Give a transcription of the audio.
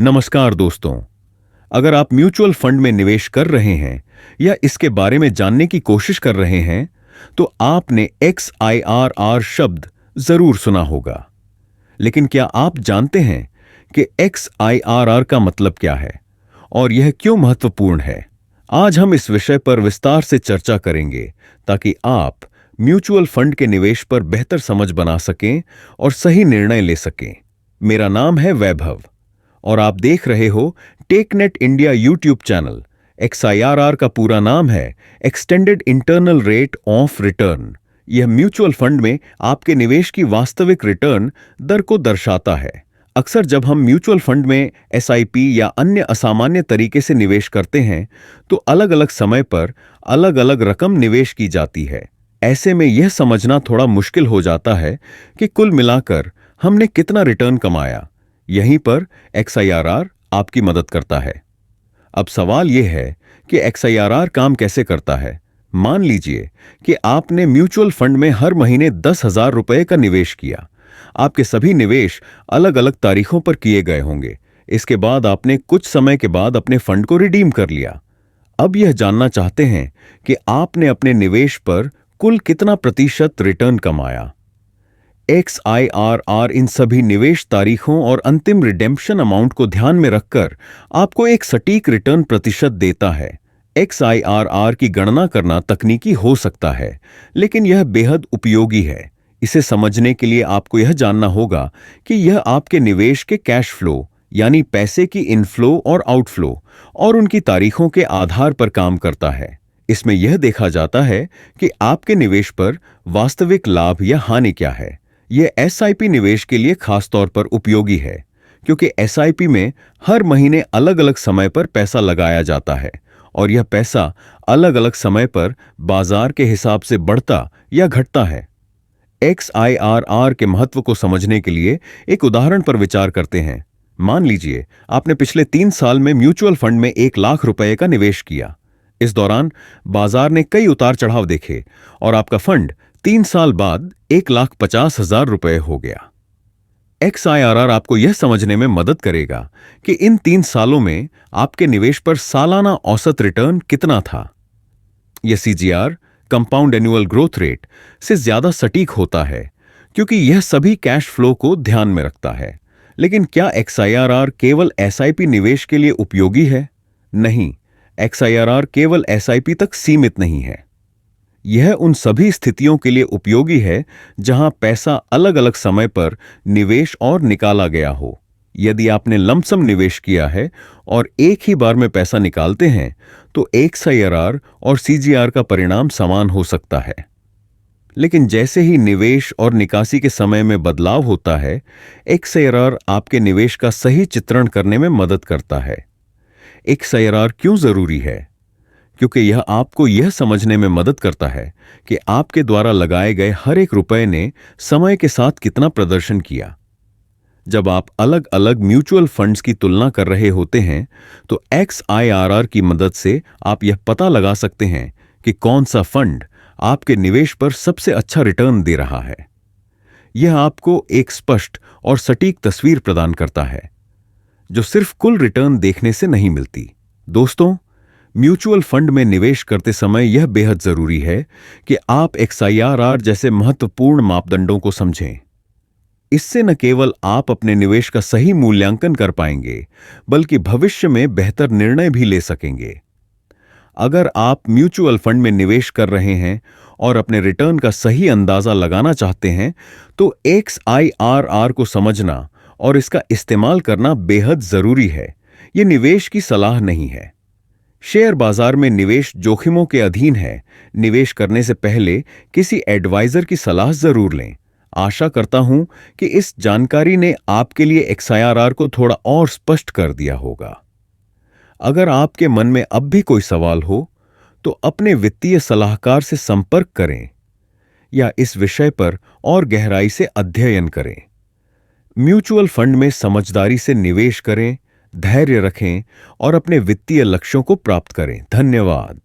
नमस्कार दोस्तों। अगर आप म्यूचुअल फंड में निवेश कर रहे हैं या इसके बारे में जानने की कोशिश कर रहे हैं, तो आपने XIRR शब्द जरूर सुना होगा। लेकिन क्या आप जानते हैं कि XIRR का मतलब क्या है और यह क्यों महत्वपूर्ण है? आज हम इस विषय पर विस्तार से चर्चा करेंगे ताकि आप म्यूचुअल फंड के निवेश पर बेहतर समझ बना सकें और सही निर्णय ले सकें। मेरा नाम है वैभव और आप देख रहे हो टेकनेट इंडिया यूट्यूब चैनल। XIRR का पूरा नाम है extended internal rate of return. यह म्यूचुअल फंड में आपके निवेश की वास्तविक रिटर्न दर को दर्शाता है। अक्सर जब हम म्यूचुअल फंड में SIP या अन्य असामान्य तरीके से निवेश करते हैं, तो अलग अलग समय पर अलग अलग रकम निवेश की जाती है। ऐसे में यह समझना थोड़ा मुश्किल हो जाता है कि कुल मिलाकर हमने कितना रिटर्न कमाया। यहीं पर XIRR आपकी मदद करता है। अब सवाल यह है कि XIRR काम कैसे करता है। मान लीजिए कि आपने म्यूचुअल फंड में हर महीने 10,000 रुपए का निवेश किया। आपके सभी निवेश अलग अलग तारीखों पर किए गए होंगे। इसके बाद आपने कुछ समय के बाद अपने फंड को रिडीम कर लिया। अब यह जानना चाहते हैं कि आपने अपने निवेश पर कुल कितना प्रतिशत रिटर्न कमाया। XIRR इन सभी निवेश तारीखों और अंतिम रिडेम्पशन अमाउंट को ध्यान में रखकर आपको एक सटीक रिटर्न प्रतिशत देता है। XIRR की गणना करना तकनीकी हो सकता है, लेकिन यह बेहद उपयोगी है। इसे समझने के लिए आपको यह जानना होगा कि यह आपके निवेश के कैश फ्लो यानी पैसे की इनफ्लो और आउटफ्लो और उनकी तारीखों के आधार पर काम करता है। इसमें यह देखा जाता है कि आपके निवेश पर वास्तविक लाभ या हानि क्या है। यह SIP निवेश के लिए खास तौर पर उपयोगी है, क्योंकि SIP में हर महीने अलग अलग समय पर पैसा लगाया जाता है और यह पैसा अलग अलग समय पर बाजार के हिसाब से बढ़ता या घटता है। XIRR के महत्व को समझने के लिए एक उदाहरण पर विचार करते हैं। मान लीजिए आपने पिछले 3 साल में म्यूचुअल फंड में 1 लाख रुपए का निवेश किया। इस दौरान बाजार ने कई उतार चढ़ाव देखे और आपका फंड 3 साल बाद 1,50,000 रुपए हो गया। XIRR आपको यह समझने में मदद करेगा कि इन 3 सालों में आपके निवेश पर सालाना औसत रिटर्न कितना था। यह CGR, compound annual growth rate, से ज्यादा सटीक होता है, क्योंकि यह सभी कैश फ्लो को ध्यान में रखता है। लेकिन क्या XIRR केवल SIP निवेश के लिए उपयोगी है? नहीं, XIRR केवल SIP तक सीमित नहीं है। यह उन सभी स्थितियों के लिए उपयोगी है जहां पैसा अलग अलग समय पर निवेश और निकाला गया हो। यदि आपने लमसम निवेश किया है और एक ही बार में पैसा निकालते हैं, तो XIRR और CGR का परिणाम समान हो सकता है। लेकिन जैसे ही निवेश और निकासी के समय में बदलाव होता है, XIRR आपके निवेश का सही चित्रण करने में मदद करता है। XIRR क्यों जरूरी है? क्योंकि यह आपको यह समझने में मदद करता है कि आपके द्वारा लगाए गए हर एक रुपए ने समय के साथ कितना प्रदर्शन किया। जब आप अलग अलग म्यूचुअल फंड्स की तुलना कर रहे होते हैं, तो XIRR की मदद से आप यह पता लगा सकते हैं कि कौन सा फंड आपके निवेश पर सबसे अच्छा रिटर्न दे रहा है। यह आपको एक स्पष्ट और सटीक तस्वीर प्रदान करता है, जो सिर्फ कुल रिटर्न देखने से नहीं मिलती। दोस्तों, म्यूचुअल फंड में निवेश करते समय यह बेहद जरूरी है कि आप XIRR जैसे महत्वपूर्ण मापदंडों को समझें। इससे न केवल आप अपने निवेश का सही मूल्यांकन कर पाएंगे, बल्कि भविष्य में बेहतर निर्णय भी ले सकेंगे। अगर आप म्यूचुअल फंड में निवेश कर रहे हैं और अपने रिटर्न का सही अंदाजा लगाना चाहते हैं, तो XIRR को समझना और इसका इस्तेमाल करना बेहद जरूरी है। यह निवेश की सलाह नहीं है। शेयर बाजार में निवेश जोखिमों के अधीन है। निवेश करने से पहले किसी एडवाइजर की सलाह जरूर लें। आशा करता हूं कि इस जानकारी ने आपके लिए XIRR को थोड़ा और स्पष्ट कर दिया होगा। अगर आपके मन में अब भी कोई सवाल हो, तो अपने वित्तीय सलाहकार से संपर्क करें या इस विषय पर और गहराई से अध्ययन करें। म्यूचुअल फंड में समझदारी से निवेश करें, धैर्य रखें और अपने वित्तीय लक्ष्यों को प्राप्त करें। धन्यवाद।